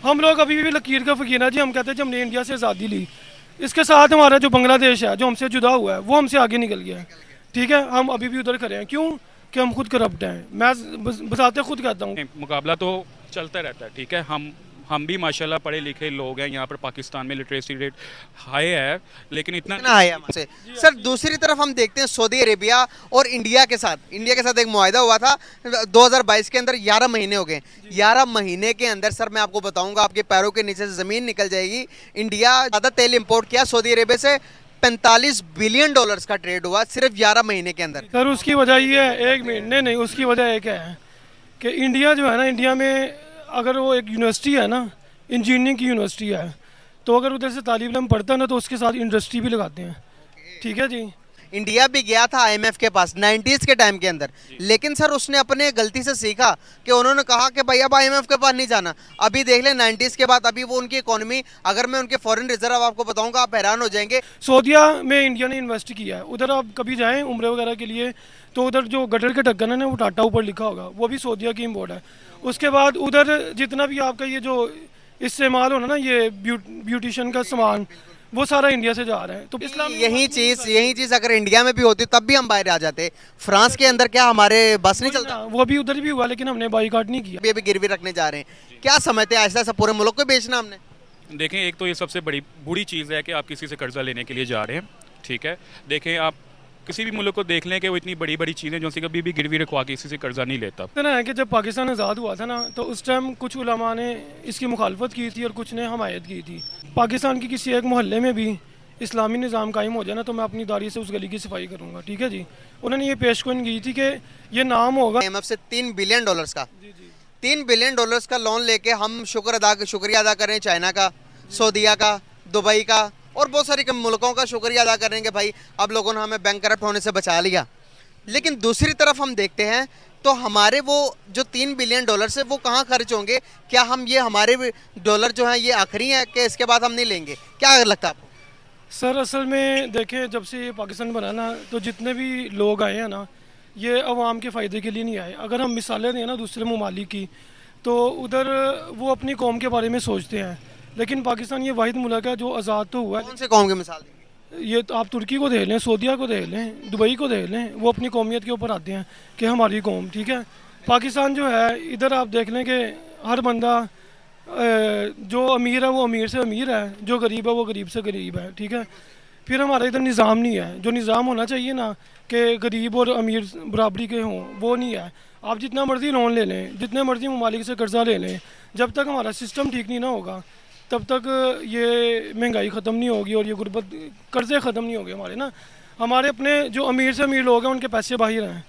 हम लोग अभी भी लकीर का फ़कीर है जी। हम कहते हैं जब हमने इंडिया से आज़ादी ली, इसके साथ हमारा जो बांग्लादेश है जो हमसे जुदा हुआ है वो हमसे आगे निकल गया है। ठीक है, हम अभी भी उधर खड़े हैं। क्यों? कि हम खुद करप्ट हैं। मैं बताते खुद कहता हूँ। मुकाबला तो चलता रहता है, ठीक है। हम भी माशाल्लाह पढ़े लिखे लोग हैं। यहाँ पर पाकिस्तान में लिटरेसी रेट हाई है, लेकिन इतना इतना है हमसे। सर दूसरी तरफ हम देखते हैं सऊदी अरेबिया और इंडिया के साथ एक मुआहदा हुआ था 2022 के अंदर। 11 महीने हो गए। 11 महीने के अंदर सर मैं आपको बताऊंगा आपके पैरों के नीचे से जमीन निकल जाएगी। इंडिया ज्यादा तेल इंपोर्ट किया सऊदी अरेबिया से। 45 बिलियन डॉलर्स का ट्रेड हुआ सिर्फ 11 महीने के अंदर। सर उसकी वजह ये है, एक मिनट, नहीं, उसकी वजह एक है कि इंडिया जो है ना, इंडिया में अगर वो एक यूनिवर्सिटी है ना, इंजीनियरिंग की यूनिवर्सिटी है, तो अगर उधर से तालिब इल्म पढ़ता है ना तो उसके साथ इंडस्ट्री भी लगाते हैं। ठीक है जी। इंडिया भी गया था आईएमएफ के पास 90s के टाइम के अंदर, लेकिन सर उसने अपने गलती से सीखा कि उन्होंने कहा कि भाई अब आईएमएफ के पास नहीं जाना। अभी देख लें 90s के बाद अभी वो उनकी इकोनॉमी, अगर मैं उनके फॉरेन रिजर्व आपको बताऊंगा आप हैरान हो जाएंगे। सऊदीया में इंडिया ने इन्वेस्ट किया है। उधर आप कभी जाएं उम्रे वगैरह के लिए तो उधर जो गटर के ढक्कन है ना वो टाटा ऊपर लिखा होगा, वो भी सऊदीया की इम्पोर्ट है। उसके बाद उधर जितना भी आपका ये जो इस्तेमाल होना ना, ये ब्यूटिशियन का सामान, वो सारा इंडिया से जा रहा है। तो इस्लामी यही चीज अगर इंडिया में भी होती तब भी हम बाहर आ जाते। फ्रांस के अंदर क्या हमारे बस नहीं चलता? वो भी उधर भी हुआ लेकिन हमने बाईकाट नहीं किया। अभी गिरवी रखने जा रहे हैं। क्या समझते हैं ऐसा ऐसा पूरे मुल्क को बेचना हमने? देखें, एक तो ये सबसे बड़ी बुरी चीज़ है कि आप किसी से कर्जा लेने के लिए जा रहे हैं, ठीक है। देखें, आप किसी भी मुल्क को देख लें कि वो इतनी बड़ी बड़ी चीज़ें जो सी कभी भी गिरवी रखवा के किसी से कर्जा नहीं लेता। इतना है कि जब पाकिस्तान आज़ाद हुआ था ना तो उस टाइम कुछ उलमा ने इसकी मुखालफत की थी और कुछ ने हमायत की थी। पाकिस्तान की किसी एक मोहल्ले में भी इस्लामी निज़ाम कायम हो जाए ना तो मैं अपनी दाढ़ी से उस गली की सफाई करूँगा। ठीक है जी। उन्होंने ये पेशगोई की थी कि ये नाम होगा आईएमएफ से 3 बिलियन डॉलर्स का 3 बिलियन डॉलर्स का लोन लेके हम शुक्रिया अदा करें चाइना का, सऊदीया का, दुबई का और बहुत सारी मुल्कों का शुक्रिया अदा करेंगे भाई अब लोगों ने हमें बैंक करप्ट होने से बचा लिया। लेकिन दूसरी तरफ हम देखते हैं तो हमारे वो जो 3 बिलियन डॉलर्स है वो कहाँ खर्च होंगे? क्या हम ये हमारे डॉलर जो हैं ये आखिरी है कि इसके बाद हम नहीं लेंगे? क्या लगता है आपको? सर असल में देखें, जब से ये पाकिस्तान बना ना तो जितने भी लोग आए हैं ना ये अवाम के फ़ायदे के लिए नहीं आए। अगर हम मिसालें दें ना दूसरे ममालिक की तो उधर वो अपनी कौम के बारे में सोचते हैं, लेकिन पाकिस्तान ये वाहिद मुल्क है जो आज़ाद तो हुआ है। कौन से कौम की मिसाल देंगे? ये तो आप तुर्की को देख लें, सऊदीया को देख लें, दुबई को देख लें, वो अपनी कौमियत के ऊपर आते हैं कि हमारी कौम। ठीक है, पाकिस्तान जो है इधर आप देख लें कि हर बंदा जो अमीर है वो अमीर से अमीर है, जो गरीब है वो गरीब से गरीब है। ठीक है, फिर हमारा इधर निज़ाम नहीं है जो निज़ाम होना चाहिए ना कि गरीब और अमीर बराबरी के हों, वो नहीं है। आप जितना मर्ज़ी लोन ले लें, जितने मर्ज़ी ममालिक से कर्जा ले लें, जब तक हमारा सिस्टम ठीक नहीं ना होगा तब तक ये महंगाई ख़त्म नहीं होगी और ये गुर्बत कर्ज़े ख़त्म नहीं होंगे हमारे ना। हमारे अपने जो अमीर से अमीर लोग हैं उनके पैसे बाहर हैं।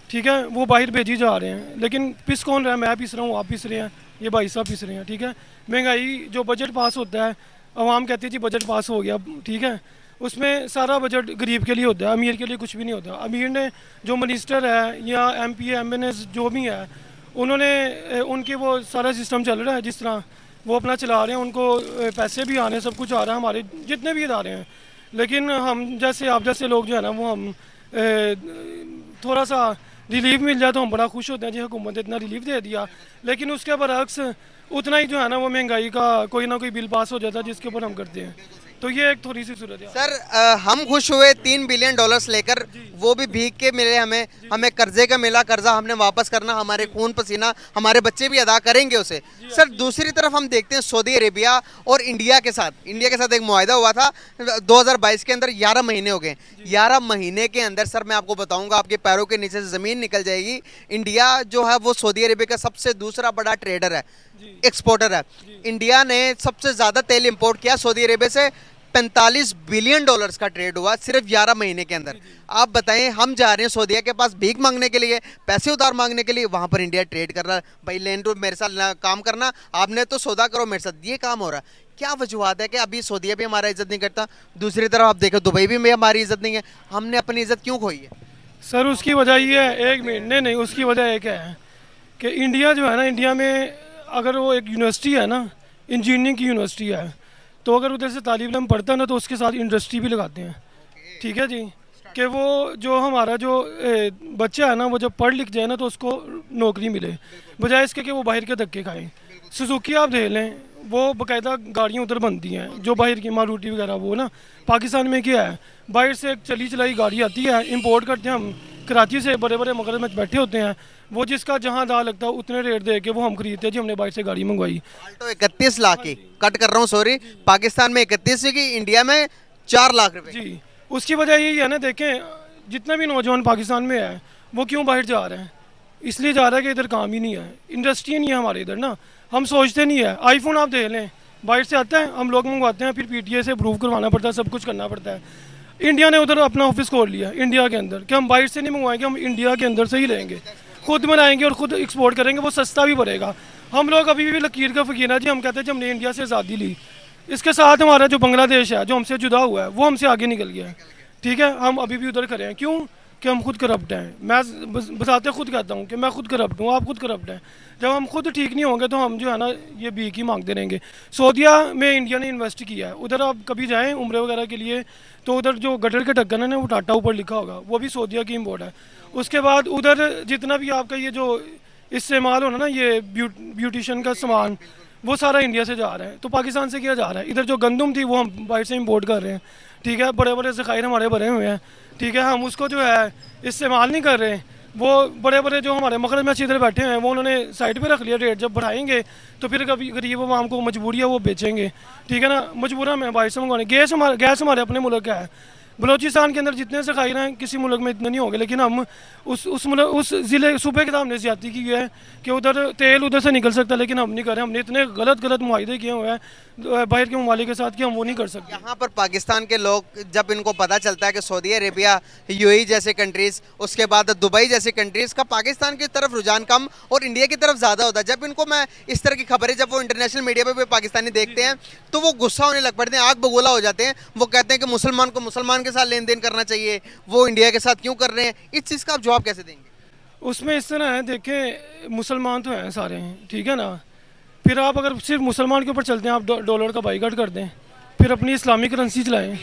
ठीक है, वो बाहर भेजी जा रहे हैं, लेकिन पिस कौन रहा है? मैं पिस रहा हूँ, आप पिस रहे हैं, ये भाई साहब पिस रहे हैं। ठीक है, महंगाई जो बजट पास होता है, आवाम कहती है जी बजट पास हो गया। ठीक है, उसमें सारा बजट गरीब के लिए होता है, अमीर के लिए कुछ भी नहीं होता। अमीर ने जो मिनिस्टर है या MP MNA जो भी है उन्होंने उनके वो सारा सिस्टम चल रहा है जिस तरह वो अपना चला रहे हैं, उनको पैसे भी आ रहे हैं, सब कुछ आ रहा है हमारे जितने भी इदारे हैं। लेकिन हम जैसे आप जैसे लोग जो है ना वो हम थोड़ा सा रिलीफ मिल जाए तो हम बड़ा खुश होते हैं जी हुकूमत ने इतना रिलीफ दे दिया, लेकिन उसके बरअक्स उतना ही जो है ना वो महंगाई का कोई ना कोई बिल पास हो जाता है जिसके ऊपर हम करते हैं। तो ये एक थोड़ी सी सूरत है सर। हम खुश हुए 3 बिलियन डॉलर्स लेकर, वो भी भीग के मिले हमें कर्जे का मिला। कर्जा हमने वापस करना, हमारे खून पसीना हमारे बच्चे भी अदा करेंगे उसे। सर दूसरी तरफ हम देखते हैं सऊदी अरेबिया और इंडिया के साथ एक मुआहदा हुआ था 2022 के अंदर। 11 महीने हो गए। 11 महीने के अंदर सर मैं आपको बताऊंगा आपके पैरों के नीचे से जमीन निकल जाएगी। इंडिया जो है वो सऊदी अरेबिया का सबसे दूसरा बड़ा ट्रेडर है, एक्सपोर्टर है। इंडिया ने सबसे ज्यादा तेल इंपोर्ट किया सऊदी अरेबिया से। 45 बिलियन डॉलर्स का ट्रेड हुआ सिर्फ 11 महीने के अंदर। आप बताएं, हम जा रहे हैं सऊदीया के पास भीख मांगने के लिए, पैसे उधार मांगने के लिए, वहां पर इंडिया ट्रेड कर रहा है। भाई लेन टू मेरे साथ काम करना, आपने तो सौदा करो मेरे साथ, ये काम हो रहा है। क्या वजूहत है कि अभी सऊदीया भी हमारा इज्जत नहीं करता, दूसरी तरफ आप देखो दुबई भी में हमारी इज्जत नहीं है? हमने अपनी इज्जत क्यों खोई है? सर उसकी वजह ये है, एक मिनट, नहीं, उसकी वजह एक है कि इंडिया जो है ना, इंडिया में अगर वो एक यूनिवर्सिटी है ना, इंजीनियरिंग की यूनिवर्सिटी है, तो अगर उधर से तालिब इल्म पढ़ता है ना तो उसके साथ इंडस्ट्री भी लगाते हैं। ठीक है जी, कि वो जो हमारा जो बच्चा है ना वो जब पढ़ लिख जाए ना तो उसको नौकरी मिले, बजाय इसके कि वो बाहर के धक्के खाए। सुजुकी आप देख लें, वो बाकायदा गाड़ियाँ उधर बनती हैं जो बाहर की मारुति वगैरह, वो ना पाकिस्तान में क्या है, बाहर से एक चली चलाई गाड़ी आती है, इंपोर्ट करते हैं हम कराची से, बड़े बड़े मगरमच्छ बैठे होते हैं, वो जिसका जहाँ दाव लगता है उतने रेट दे के वो हम खरीदते हैं जी, हमने बाहर से गाड़ी मंगवाई। आल्टो 31 लाख की, कट कर रहा हूँ सॉरी, पाकिस्तान में 31 की, इंडिया में 4 लाख रुपए। जी, उसकी वजह यही है ना, देखें जितना भी नौजवान पाकिस्तान में है वो क्यों बाहर जा रहे हैं, इसलिए जा रहा है कि इधर काम ही नहीं है, इंडस्ट्री नहीं है हमारे इधर ना, हम सोचते नहीं है। आईफोन आप देख लें, बाहर से आता है, हम लोग मंगवाते हैं, फिर पीटीए से अप्रूव करवाना पड़ता है, सब कुछ करना पड़ता है। इंडिया ने उधर अपना ऑफिस खोल लिया इंडिया के अंदर, कि हम बाहर से नहीं मंगवाएंगे, हम इंडिया के अंदर से ही लेंगे, खुद बनाएंगे और खुद एक्सपोर्ट करेंगे, वो सस्ता भी पड़ेगा। हम लोग अभी भी लकीर का फ़कीर है जी, हम कहते हैं जी हमने इंडिया से आज़ादी ली, इसके साथ हमारा जो बांग्लादेश है जो हमसे जुदा हुआ है वो हमसे आगे निकल गया है, ठीक है, हम अभी भी उधर खड़े हैं। क्यों? कि हम खुद करप्ट हैं। मैं बताते खुद कहता हूँ कि मैं खुद करप्ट हूँ, आप खुद करप्ट हैं। जब हम खुद ठीक नहीं होंगे तो हम जो है ना ये भीख ही मांगते रहेंगे। सऊदीया में इंडिया ने इन्वेस्ट किया है, उधर आप कभी जाएँ उम्रे वगैरह के लिए तो उधर जो गटर के ढक्कन है ना वो टाटा ऊपर लिखा होगा, वो भी सऊदीया की इम्पोर्ट है। उसके बाद उधर जितना भी आपका ये जो इस्तेमाल होना ना ये ब्यूटिशियन का सामान, वो सारा इंडिया से जा रहा है, तो पाकिस्तान से किया जा रहा है। इधर जो गंदम थी वो हम बाहर से इंपोर्ट कर रहे हैं, ठीक है, बड़े बड़े ज़खायर हमारे भरे हुए हैं, ठीक है, हम उसको जो है इस्तेमाल नहीं कर रहे। वो बड़े बड़े जो हमारे मगरमच्छ इधर बैठे हैं वो उन्होंने साइड पे रख लिया, रेट जब बढ़ाएंगे तो फिर कभी गरीब आवाम को मजबूरी है वो बेचेंगे, ठीक है ना, मजबूरन में बाहर से मंगवाने। गैस हमारे अपने मुल्क का है, बलोचिस्तान के अंदर जितने ज़खायर हैं किसी मुल्क में इतने नहीं होंगे, लेकिन हम उस ज़िले सूबे के साथ हमने ज़्यादती की है कि उधर तेल उधर से निकल सकता है, लेकिन हम नहीं कर रहे। हमने इतने गलत मुआहदे किए हुए हैं बाहर के ममालिक के साथ कि हम वो नहीं कर सकते। यहाँ पर पाकिस्तान के लोग जब इनको पता चलता है कि सऊदी अरेबिया, यूएई जैसे कंट्रीज़, उसके बाद दुबई जैसी कंट्रीज़ का पाकिस्तान की तरफ रुझान कम और इंडिया की तरफ ज़्यादा होता है, जब इनको मैं इस तरह की खबरें जब वो इंटरनेशनल मीडिया पे भी पाकिस्तानी देखते हैं तो वो गुस्सा होने लग पड़ते हैं, आग बगोला हो जाते हैं। वो कहते हैं कि मुसलमान को मुसलमान के साथ लेन देन करना चाहिए, वो इंडिया के साथ क्यों कर रहे हैं? इस चीज़ का आप जवाब कैसे देंगे? उसमें इस तरह है, देखें मुसलमान तो हैं सारे हैं, ठीक है ना, फिर आप अगर सिर्फ मुसलमान के ऊपर चलते हैं, आप डॉलर का बाइकाट कर दें, फिर अपनी इस्लामिक करेंसी चलाएं,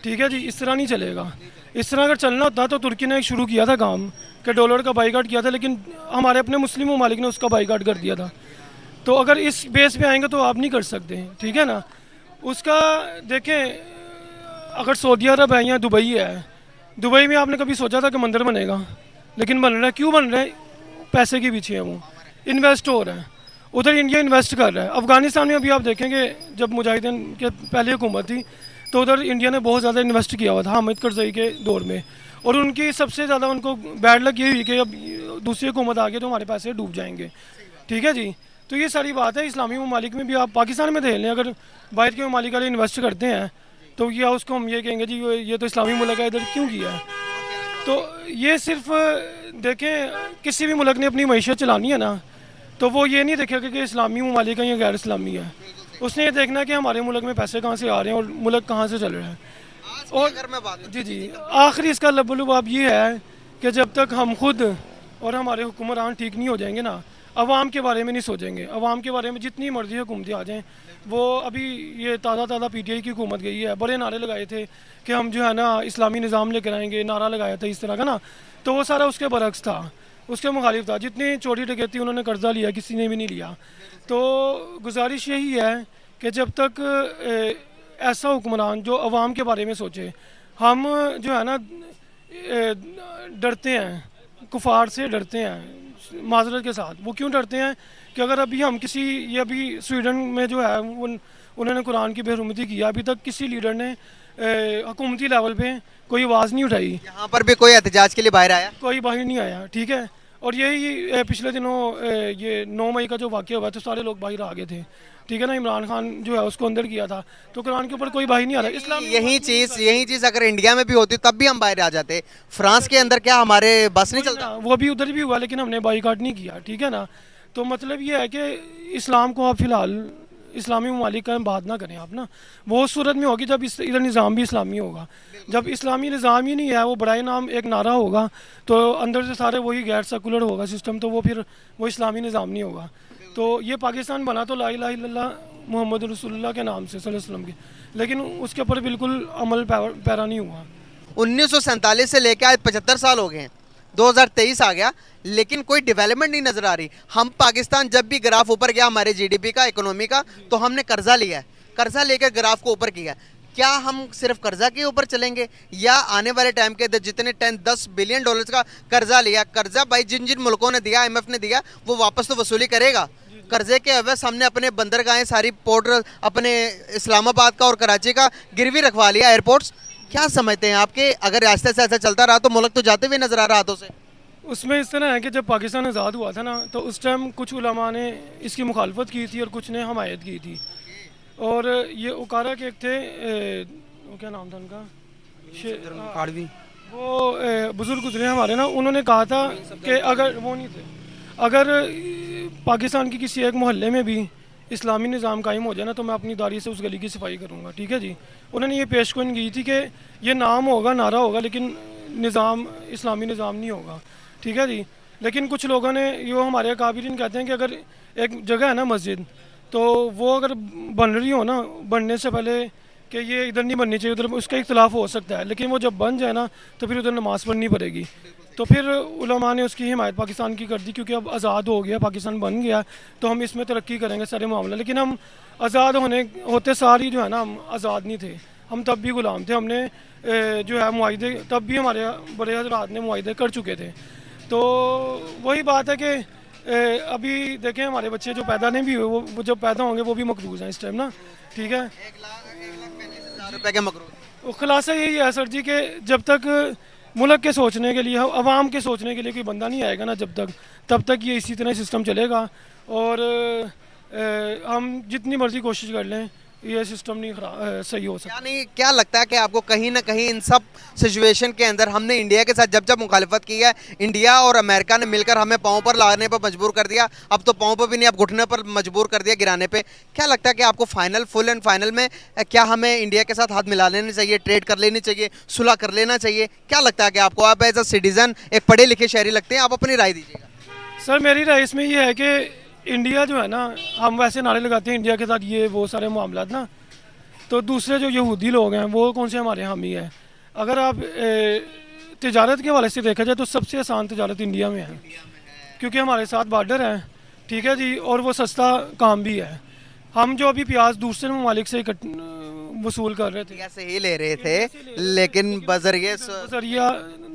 ठीक है जी, इस तरह नहीं चलेगा। इस तरह अगर चलना होता तो तुर्की ने एक शुरू किया था काम कि डॉलर का बाइकाट किया था, लेकिन हमारे अपने मुस्लिम ममालिक ने उसका बाइकाट कर दिया था। तो अगर इस बेस पे आएंगे तो आप नहीं कर सकते, ठीक है ना। उसका देखें, अगर सऊदी अरब है या दुबई है, दुबई में आपने कभी सोचा था कि मंदिर बनेगा, लेकिन बन रहा है। क्यों बन रहा है? पैसे के पीछे है, वो इन्वेस्ट हो रहा है, उधर इंडिया इन्वेस्ट कर रहा है। अफगानिस्तान में अभी आप देखेंगे जब मुजाहिदीन के पहले हुकूमत थी तो उधर इंडिया ने बहुत ज़्यादा इन्वेस्ट किया हुआ था हामिद करज़ई के दौर में, और उनकी सबसे ज़्यादा उनको बैड लग ये हुई कि अब दूसरी हुकूमत आ गई तो हमारे पैसे डूब जाएंगे, ठीक है जी। तो ये सारी बात है। इस्लामी ममालिक में भी आप पाकिस्तान में देख लें, अगर बाहर के ममालिक वाले इन्वेस्ट करते हैं तो क्या उसको हम ये कहेंगे जी ये तो इस्लामी मुल्क है, इधर क्यों किया है? तो ये सिर्फ देखें, किसी भी मुल्क ने अपनी मईशत चलानी है ना, तो वो ये नहीं देखेगा कि इस्लामी ममालिक है या गैर इस्लामी है, उसने ये देखना कि हमारे मुल्क में पैसे कहाँ से आ रहे हैं और मुल्क कहाँ से चल रहा है। और अगर मैं बात जी जी, आखिरी इसका लबुलुबाब ये है कि जब तक हम खुद और हमारे हुक्मरान ठीक नहीं हो जाएंगे ना, अवाम के बारे में नहीं सोचेंगे, अवाम के बारे में जितनी मर्जी हुकूमतें आ जाएँ। वो अभी ये ताज़ा पीटीआई की हुकूमत गई है, बड़े नारे लगाए थे कि हम जो है ना इस्लामी निज़ाम लेकर आएंगे, नारा लगाया था इस तरह का ना, तो वो सारा उसके बरक्स था, उसके मुखालिफ था। जितनी चोरी डकैती उन्होंने कर्जा लिया, किसी ने भी नहीं लिया। तो गुजारिश यही है कि जब तक ऐसा हुक्मरान जो अवाम के बारे में सोचे, हम जो है ना डरते हैं, कुफार से डरते हैं माजरत के साथ। वो क्यों डरते हैं कि अगर अभी हम किसी, ये अभी स्वीडन में जो है उन्होंने कुरान की बेहरमती की, अभी तक किसी लीडर ने हुकूमती लेवल पे कोई आवाज़ नहीं उठाई। यहाँ पर भी कोई एहतजाज के लिए बाहर आया? कोई बाहर नहीं आया, ठीक है। और यही पिछले दिनों ये 9 मई का जो वाक़या हुआ तो सारे लोग बाहर आ गए थे, ठीक है ना। इमरान खान जो है उसको अंदर किया था, तो कुरान के ऊपर कोई बाहर नहीं आ रहा। इस्लाम यही चीज़ अगर इंडिया में भी होती तब भी हम बाहर आ जाते। फ्रांस के अंदर क्या हमारे बस नहीं चलता? वो भी उधर भी हुआ, लेकिन हमने बाईकाट नहीं किया, ठीक है ना। तो मतलब ये है कि इस्लाम को आप फिलहाल इस्लामी ममालिक का बात ना करें आप ना, वो उस सूरत में होगी जब इधर निज़ाम भी इस्लामी होगा। जब इस्लामी निज़ाम ही नहीं है, वो बड़ाई नाम एक नारा होगा, तो अंदर से सारे वही गैर सेकुलर होगा सिस्टम, तो वो फिर वो इस्लामी निज़ाम नहीं होगा। तो ये पाकिस्तान बना तो ला इलाहा इल्लल्लाह मोहम्मद रसूलुल्लाह के नाम से सल्लल्लाहु अलैहि वसल्लम के, लेकिन उसके ऊपर बिल्कुल अमल पैरा नहीं हुआ। 1947 से लेकर आज 75 साल हो गए हैं। 2023 आ गया लेकिन कोई डेवलपमेंट नहीं नजर आ रही। हम पाकिस्तान जब भी ग्राफ ऊपर गया हमारे जीडीपी का, इकोनॉमी का, तो हमने कर्जा लिया है, कर्जा लेकर ग्राफ को ऊपर किया है। क्या हम सिर्फ कर्जा के ऊपर चलेंगे या आने वाले टाइम के जितने 10 बिलियन डॉलर्स का कर्जा लिया, कर्जा भाई जिन जिन मुल्कों ने दिया, IMF ने दिया, वो वापस तो वसूली करेगा। कर्जे के अवैध हमने अपने बंदरगाहें, सारी पोर्ट अपने इस्लामाबाद का और कराची का गिरवी रखवा लिया, एयरपोर्ट्स। क्या समझते हैं आपके, अगर ऐसे से ऐसा चलता रहा तो मुल्क तो जाते हुए नजर आ रहा हाथों से? उसमें इस तरह है कि जब पाकिस्तान आज़ाद हुआ था ना, तो उस टाइम कुछ उलमा ने इसकी मुखालफत की थी और कुछ ने हमायत की थी। और ये उकारा के एक थे, वो क्या नाम था उनका, वो बुजुर्ग गुजरे हमारे ना, उन्होंने कहा था कि अगर वो नहीं थे, अगर पाकिस्तान की किसी एक मोहल्ले में भी इस्लामी निज़ाम कायम हो जाए ना, तो मैं अपनी दाढ़ी से उस गली की सफाई करूँगा। ठीक है जी। उन्होंने ये पेशगोई की थी कि ये नाम होगा, नारा होगा, लेकिन निज़ाम इस्लामी निज़ाम नहीं होगा। ठीक है जी। लेकिन कुछ लोगों ने, ये हमारे काबिरीन कहते हैं कि अगर एक जगह है ना मस्जिद, तो वो अगर बन रही हो ना, बनने से पहले कि ये इधर नहीं बननी चाहिए, उधर, उसका इख्तलाफ हो सकता है, लेकिन वो जब बन जाए ना तो फिर उधर नमाज़ पढ़नी पड़ेगी। तो फिर उलमा ने उसकी हिमायत पाकिस्तान की कर दी, क्योंकि अब आज़ाद हो गया, पाकिस्तान बन गया, तो हम इसमें तरक्की करेंगे सारे मामला। लेकिन हम आज़ाद होते सारी जो है ना, हम आज़ाद नहीं थे, हम तब भी ग़ुलाम थे। हमने जो है मुआहदे, तब भी हमारे बड़े हजरात ने मुआहदे कर चुके थे। तो वही बात है कि अभी देखें हमारे बच्चे जो पैदा नहीं भी हुए, वो जब पैदा होंगे वो भी मकरूज़ हैं इस टाइम ना। ठीक है। 1,40,000 रुपए के मकरूज। तो खुलासा यही है सर जी कि जब तक मुल्क के सोचने के लिए, अवाम के सोचने के लिए कोई बंदा नहीं आएगा ना, तब तक ये इसी तरह सिस्टम चलेगा। और हम जितनी मर्जी कोशिश कर लें, ये सिस्टम नहीं सही हो सकता। क्या लगता है कि आपको कहीं ना कहीं इन सब सिचुएशन के अंदर हमने इंडिया के साथ जब मुखालिफत की है, इंडिया और अमेरिका ने मिलकर हमें पाँव पर लाने पर मजबूर कर दिया, अब तो पाँव पर भी नहीं, अब घुटने पर मजबूर कर दिया, गिराने पे। क्या लगता है कि आपको फुल एंड फाइनल में क्या हमें इंडिया के साथ हाथ मिला लेने चाहिए, ट्रेड कर लेनी चाहिए, सुलह कर लेना चाहिए? क्या लगता है कि आपको, आप एज अ सिटीजन एक पढ़े लिखे शहरी लगते हैं, आप अपनी राय दीजिएगा। सर मेरी राय इसमें ये है कि इंडिया जो है ना, हम वैसे नारे लगाते हैं इंडिया के साथ ये वो सारे मामला ना, तो दूसरे जो यहूदी लोग हैं वो कौन से हमारे हामी है। अगर आप तिजारत के हवाले से देखा जाए तो सबसे आसान तिजारत इंडिया में है, क्योंकि हमारे साथ बॉर्डर है। ठीक है जी। और वो सस्ता काम भी है। हम जो अभी प्याज दूसरे ममालिक से वसूल कर रहे थे, ऐसे ही ले रहे थे, लेकिन बजरिया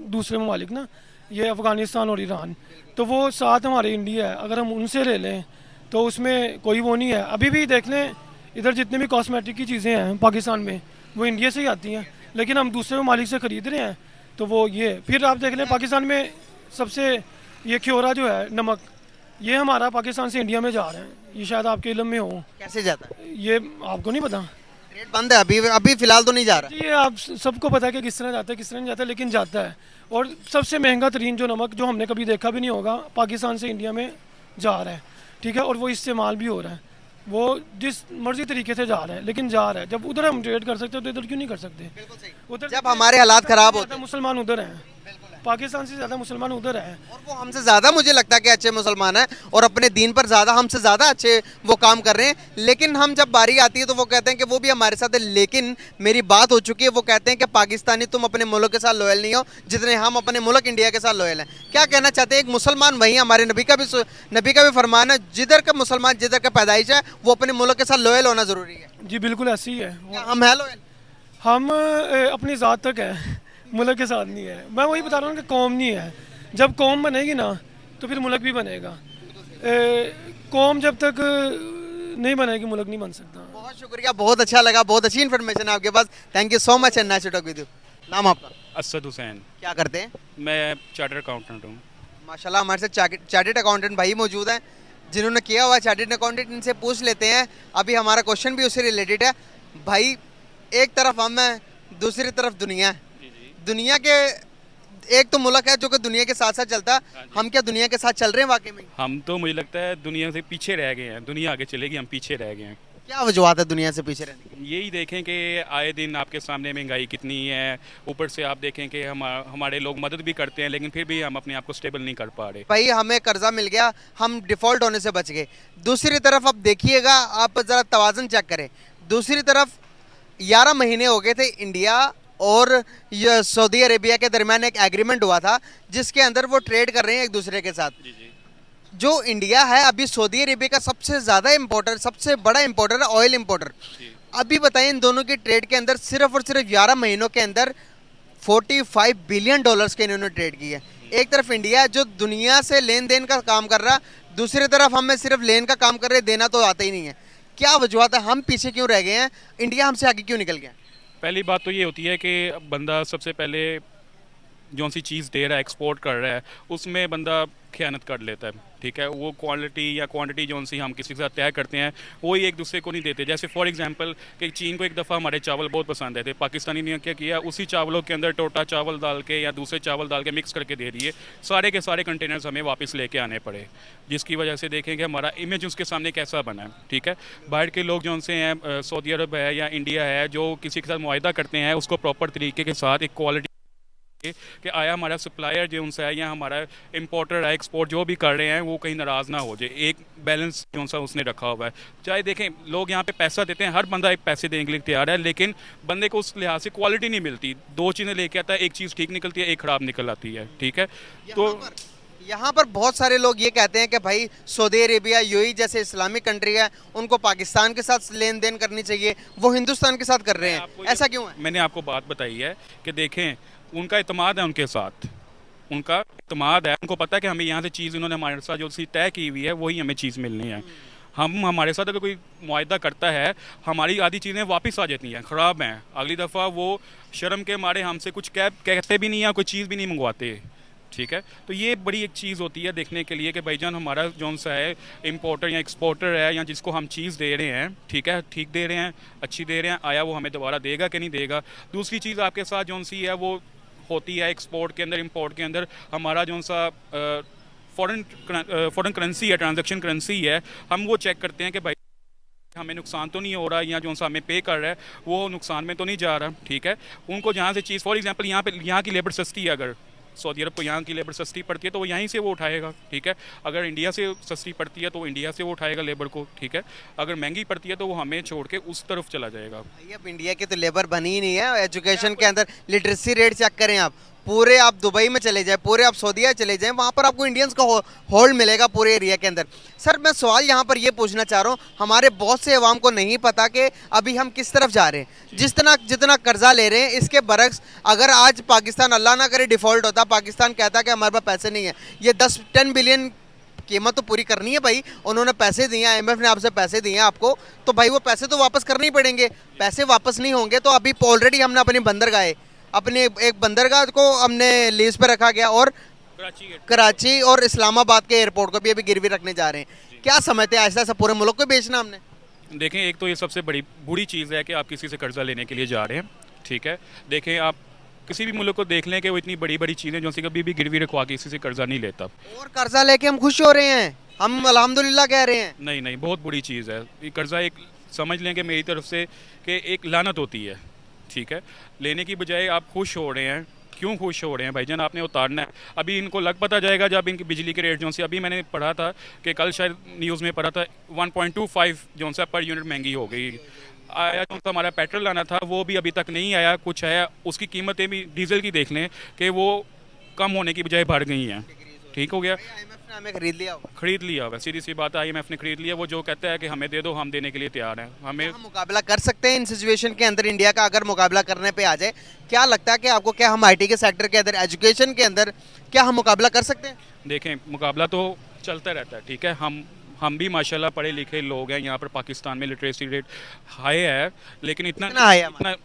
दूसरे ममालिक ना, ये अफ़गानिस्तान और ईरान, तो वो साथ हमारे इंडिया है। अगर हम उनसे ले लें तो उसमें कोई वो नहीं है। अभी भी देख लें, इधर जितने भी कॉस्मेटिक की चीज़ें हैं पाकिस्तान में, वो इंडिया से ही आती हैं, लेकिन हम दूसरे ममालिक से ख़रीद रहे हैं। तो वो ये फिर आप देख लें, पाकिस्तान में सबसे ये ख्योरा जो है, नमक, ये हमारा पाकिस्तान से इंडिया में जा रहा है। ये शायद आपके इल्म में हो। कैसे जाता है ये आपको नहीं पता? रेट बंद है अभी फिलहाल तो नहीं जा रहा। ये आप सबको पता है कि किस तरह जाता है, किस तरह नहीं जाता है, लेकिन जाता है। और सबसे महंगा तरीन जो नमक, जो हमने कभी देखा भी नहीं होगा, पाकिस्तान से इंडिया में जा रहा है। ठीक है। और वो इस्तेमाल भी हो रहा है, वो जिस मर्जी तरीके से जा रहा है, लेकिन जा रहा है। जब उधर हम ट्रेड कर सकते हैं तो इधर क्यों नहीं कर सकते? उधर जब हमारे हालात खराब होते हैं, मुसलमान उधर हैं, पाकिस्तान से ज़्यादा मुसलमान उधर हैं, और वो हमसे ज़्यादा, मुझे लगता है कि अच्छे मुसलमान हैं और अपने दीन पर ज़्यादा, हमसे ज़्यादा अच्छे वो काम कर रहे हैं। लेकिन हम जब बारी आती है तो वो कहते हैं कि वो भी हमारे साथ है। लेकिन मेरी बात हो चुकी है, वो कहते हैं कि पाकिस्तानी तुम अपने मुल्क के साथ लॉयल नहीं हो जितने हम अपने मुल्क इंडिया के साथ लॉयल हैं। क्या कहना चाहते हैं? एक मुसलमान वही, हमारे नबी का भी फरमान है, जिधर का मुसलमान, जिधर का पैदाइश है, वो अपने मुल्क के साथ लॉयल होना ज़रूरी है। जी बिल्कुल ऐसे ही है। हम है लॉयल? हम अपनी ज़ात तक है, मुल्क के साथ नहीं है। मैं वही बता रहा हूँ कि कौम नहीं है। जब कौम बनेगी ना तो फिर मुल्क भी बनेगा। कौम जब तक नहीं बनेगी, मुल्क नहीं बन सकता। बहुत शुक्रिया, बहुत अच्छा लगा, बहुत अच्छी इन्फॉर्मेशन है आपके पास। Thank you so much and nice to talk with you. नाम आपका? असद हुसैन। क्या करते हैं? मैं चार्टर्ड अकाउंटेंट हूँ। माशाल्लाह, हमारे साथ चार्टर्ड अकाउंटेंट भाई मौजूद हैं जिन्होंने किया हुआ चार्टर्ड अकाउंटेंट। इनसे पूछ लेते हैं, अभी हमारा क्वेश्चन भी उससे रिलेटेड है। भाई, एक तरफ हम हैं, दूसरी तरफ दुनिया है। दुनिया के एक तो मुल्क है जो कि दुनिया के साथ साथ चलता है। हम क्या दुनिया के साथ चल रहे हैं वाकई में? हम तो, मुझे लगता है, दुनिया से पीछे रह गए हैं। दुनिया आगे चलेगी, हम पीछे रह गए हैं। क्या वजूहत है दुनिया से पीछे रहने की? यही देखें कि आए दिन आपके सामने महंगाई कितनी है, ऊपर से आप देखें कि हमारे लोग मदद भी करते हैं, लेकिन फिर भी हम अपने आप को स्टेबल नहीं कर पा रहे। भाई, हमें कर्जा मिल गया, हम डिफ़ॉल्ट होने से बच गए। दूसरी तरफ अब देखिएगा, आप ज़रा तवाज़ुन चेक करें। दूसरी तरफ 11 महीने हो गए थे इंडिया और ये सऊदी अरेबिया के दरमियान एक एग्रीमेंट हुआ था जिसके अंदर वो ट्रेड कर रहे हैं एक दूसरे के साथ। जो इंडिया है अभी सऊदी अरेबिया का सबसे ज़्यादा इम्पोर्टर, सबसे बड़ा इम्पोर्टर है, ऑयल इम्पोर्टर। अभी बताएं इन दोनों की ट्रेड के अंदर सिर्फ और सिर्फ 11 महीनों के अंदर 45 बिलियन डॉलर्स के इन्होंने ट्रेड की है। एक तरफ इंडिया है जो दुनिया से लेन देन का काम कर रहा, दूसरी तरफ हमें सिर्फ लेन का काम कर रहे, देना तो आता ही नहीं है। क्या वजूहत है, हम पीछे क्यों रह गए हैं, इंडिया हमसे आगे क्यों निकल गया? पहली बात तो ये होती है कि बंदा सबसे पहले जो सी चीज़ दे रहा है, एक्सपोर्ट कर रहा है, उसमें बंदा खयानत कर लेता है। ठीक है, वो क्वालिटी या क्वांटिटी जो सी हम किसी के साथ तय करते हैं वो ही एक दूसरे को नहीं देते। जैसे फॉर एग्जांपल कि चीन को एक दफ़ा हमारे चावल बहुत पसंद आए थे, पाकिस्तानी ने क्या किया, उसी चावलों के अंदर टोटा चावल डाल के या दूसरे चावल डाल के मिक्स करके दे दिए, सारे के सारे कंटेनर्स हमें वापस लेके आने पड़े, जिसकी वजह से देखें कि हमारा इमेज उसके सामने कैसा बना है। ठीक है, बाहर के लोग जो उनसे हैं, सऊदी अरब है या इंडिया है, जो किसी के साथ मुआहदा करते हैं उसको प्रॉपर तरीके के साथ एक क्वालिटी कि आया हमारा सप्लायर जो उनसे है या हमारा इंपोर्टर है, एक्सपोर्ट जो भी कर रहे हैं वो कहीं नाराज़ ना हो जाए, एक बैलेंस जो सा उसने रखा हुआ है। चाहे देखें लोग यहाँ पे पैसा देते हैं, हर बंदा एक पैसे देने के लिए तैयार है, लेकिन बंदे को उस लिहाज से क्वालिटी नहीं मिलती। दो चीज़ें लेके आता है, एक चीज़ ठीक निकलती है, एक ख़राब निकल आती है। ठीक है, तो यहाँ पर बहुत सारे लोग ये कहते हैं कि भाई सऊदी अरेबिया, यूएई जैसे इस्लामिक कंट्री है, उनको पाकिस्तान के साथ लेन देन करनी चाहिए, वो हिंदुस्तान के साथ कर रहे हैं, ऐसा क्यों है? मैंने आपको बात बताई है कि देखें उनका इत्मीनाद है उनके साथ, उनका इत्मीनाद है, उनको पता है कि हमें यहाँ से चीज़ इन्होंने हमारे साथ जो सी तय की हुई है वही हमें चीज़ मिलनी है। हम हमारे साथ अगर कोई मुआहदा करता है, हमारी आधी चीज़ें वापस आ जाती हैं, ख़राब हैं, अगली दफ़ा वो शर्म के मारे हमसे कुछ कहते भी नहीं है, कोई चीज़ भी नहीं मंगवाते। ठीक है, तो ये बड़ी एक चीज़ होती है देखने के लिए कि भाईजान हमारा जौन सा है इंपोर्टर या एक्सपोर्टर है या जिसको हम चीज़ दे रहे हैं, ठीक है, ठीक दे रहे हैं, अच्छी दे रहे हैं, आया वो हमें दोबारा देगा कि नहीं देगा। दूसरी चीज़ आपके साथ जौन सी है वो होती है एक्सपोर्ट के अंदर, इंपोर्ट के अंदर हमारा जौन सा फॉरेन करेंसी है, ट्रांजैक्शन करेंसी है, हम वो चेक करते हैं कि भाई हमें नुकसान तो नहीं हो रहा या जो सा हमें पे कर रहा है वो नुकसान में तो नहीं जा रहा। ठीक है, उनको जहाँ से चीज़ फॉर एग्जांपल यहाँ की लेबर सस्ती है, अगर सऊदी अरब को यहाँ की लेबर सस्ती पड़ती है तो वो यहीं से वो उठाएगा। ठीक है, अगर इंडिया से सस्ती पड़ती है तो वो इंडिया से वो उठाएगा लेबर को। ठीक है, अगर महंगी पड़ती है तो वो हमें छोड़ के उस तरफ चला जाएगा। भाई अब इंडिया की तो लेबर बनी ही नहीं है। एजुकेशन के अंदर लिटरेसी रेट चेक करें आप, पूरे आप दुबई में चले जाएं, पूरे आप सऊदीया चले जाएं, वहाँ पर आपको इंडियंस का होल्ड मिलेगा पूरे एरिया के अंदर। सर मैं सवाल यहाँ पर ये पूछना चाह रहा हूँ, हमारे बहुत से अवाम को नहीं पता कि अभी हम किस तरफ जा रहे हैं। जितना कर्जा ले रहे हैं इसके बरक्स अगर आज पाकिस्तान अल्लाह ना करे डिफ़ॉल्ट होता, पाकिस्तान कहता कि हमारे पास पैसे नहीं है, ये 10-10 बिलियन कीमत तो पूरी करनी है भाई, उन्होंने पैसे दिए, IMF ने आपसे पैसे दिए आपको, तो भाई वो पैसे तो वापस करने ही पड़ेंगे। पैसे वापस नहीं होंगे तो अभी ऑलरेडी हमने अपनी बंदरगाह, अपने एक बंदरगाह को हमने लीज पे रखा गया और कराची और इस्लामाबाद के एयरपोर्ट को भी अभी गिरवी रखने जा रहे हैं। क्या समझते हैं, ऐसा ऐसा पूरे मुल्क को बेचना हमने? देखें, एक तो ये सबसे बड़ी बुरी चीज़ है कि आप किसी से कर्जा लेने के लिए जा रहे हैं। ठीक है, देखें आप किसी भी मुल्क को देख लें कि वो इतनी बड़ी बड़ी चीज़ें जो सी कभी भी गिरवी रखवा के किसी से कर्जा नहीं लेता। और कर्जा लेके हम खुश हो रहे हैं, हम अल्हम्दुलिल्लाह कह रहे हैं। नहीं नहीं, बहुत बुरी चीज़ है ये कर्जा। एक समझ लें कि मेरी तरफ से कि एक लानत होती है। ठीक है, लेने की बजाय आप खुश हो रहे हैं। क्यों खुश हो रहे हैं भाईजान, आपने उतारना है। अभी इनको लग पता जाएगा जब इनकी बिजली के रेट जो से, अभी मैंने पढ़ा था कि कल शायद न्यूज़ में पढ़ा था 1.25 जो सा पर यूनिट महंगी हो गई। आया जो हमारा पेट्रोल लाना था वो भी अभी तक नहीं आया, कुछ है उसकी कीमतें भी डीजल की देख लें कि वो कम होने की बजाय बढ़ गई हैं। ठीक हो गया, IMF ने हमें खरीद लिया हुआ, सीधी सी बात है, IMF ने खरीद लिया। वो जो कहता है कि हमें दे दो, हम देने के लिए तैयार हैं। हमें हम मुकाबला कर सकते हैं इन सिचुएशन के अंदर, इंडिया का अगर मुकाबला करने पे आ जाए, क्या लगता है कि आपको, क्या हम IT के सेक्टर के अंदर, एजुकेशन के अंदर क्या हम मुकाबला कर सकते हैं? देखें, मुकाबला तो चलता रहता है। ठीक है, हम भी माशाल्लाह पढ़े लिखे लोग हैं, यहाँ पर पाकिस्तान में लिटरेसी रेट हाई है, लेकिन इतना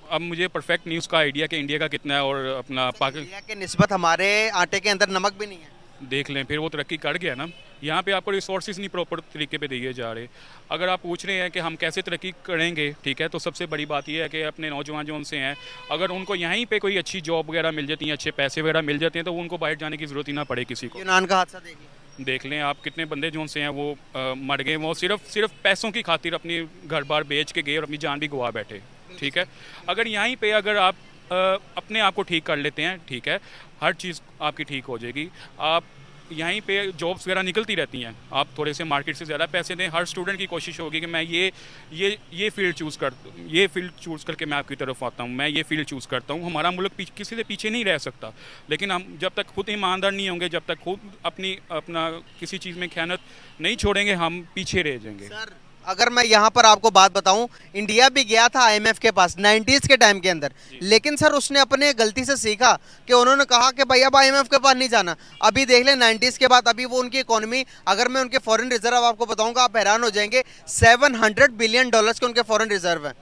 अब मुझे परफेक्ट न्यूज़ का आइडिया कि इंडिया का कितना है और अपना इंडिया के निस्बत हमारे आटे के अंदर नमक भी नहीं है। देख लें, फिर वो तरक्की कर गया ना। यहाँ पे आपको रिसोर्सेज नहीं प्रॉपर तरीके पे दिए जा रहे। अगर आप पूछ रहे हैं कि हम कैसे तरक्की करेंगे, ठीक है, तो सबसे बड़ी बात यह है कि अपने नौजवान जो उनसे हैं, अगर उनको यहीं पे कोई अच्छी जॉब वगैरह मिल जाती है, अच्छे पैसे वगैरह मिल जाते हैं, तो उनको बाहर जाने की ज़रूरत ही ना पड़े किसी को। यूनान का हादसा देखिए, देख लें आप, कितने बंदे जो उनसे हैं वो मर गए, वो सिर्फ पैसों की खातिर अपनी घर बार बेच के गए और अपनी जान भी गवा बैठे। ठीक है, अगर यहीं पे अगर आप अपने आप को ठीक कर लेते हैं, ठीक है, हर चीज़ आपकी ठीक हो जाएगी। आप यहीं पे जॉब्स वगैरह निकलती रहती हैं। आप थोड़े से मार्केट से ज़्यादा पैसे दें, हर स्टूडेंट की कोशिश होगी कि मैं ये फील्ड चूज़ करके मैं आपकी तरफ आता हूँ, मैं ये फील्ड चूज़ करता हूँ। हमारा मुल्क किसी से पीछे नहीं रह सकता, लेकिन हम जब तक खुद ईमानदार नहीं होंगे, जब तक खुद अपना किसी चीज़ में खयानत नहीं छोड़ेंगे, हम पीछे रह जाएंगे। सर अगर मैं यहाँ पर आपको बात बताऊं, इंडिया भी गया था आईएमएफ के पास 90s के टाइम के अंदर, लेकिन सर उसने अपने गलती से सीखा कि उन्होंने कहा कि भाई अब आईएमएफ के पास नहीं जाना। अभी देख लें 90s के बाद अभी वो उनकी इकोनॉमी, अगर मैं उनके फॉरेन रिजर्व आपको बताऊंगा आप हैरान हो जाएंगे, $700 बिलियन के उनके फॉरेन रिजर्व हैं।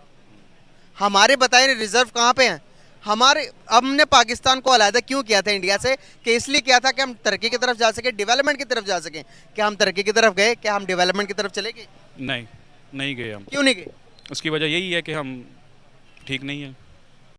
हमारे बताए रिजर्व कहाँ पे हैं हमारे? अब हमने पाकिस्तान को अलग क्यों किया था इंडिया से? कि इसलिए किया था कि हम तरक्की की तरफ जा सके, डेवलपमेंट की तरफ जा सकें। क्या हम तरक्की की तरफ गए? क्या हम डेवलपमेंट की तरफ चले गए? नहीं, नहीं गए हम। क्यों नहीं गए? उसकी वजह यही है कि हम ठीक नहीं हैं।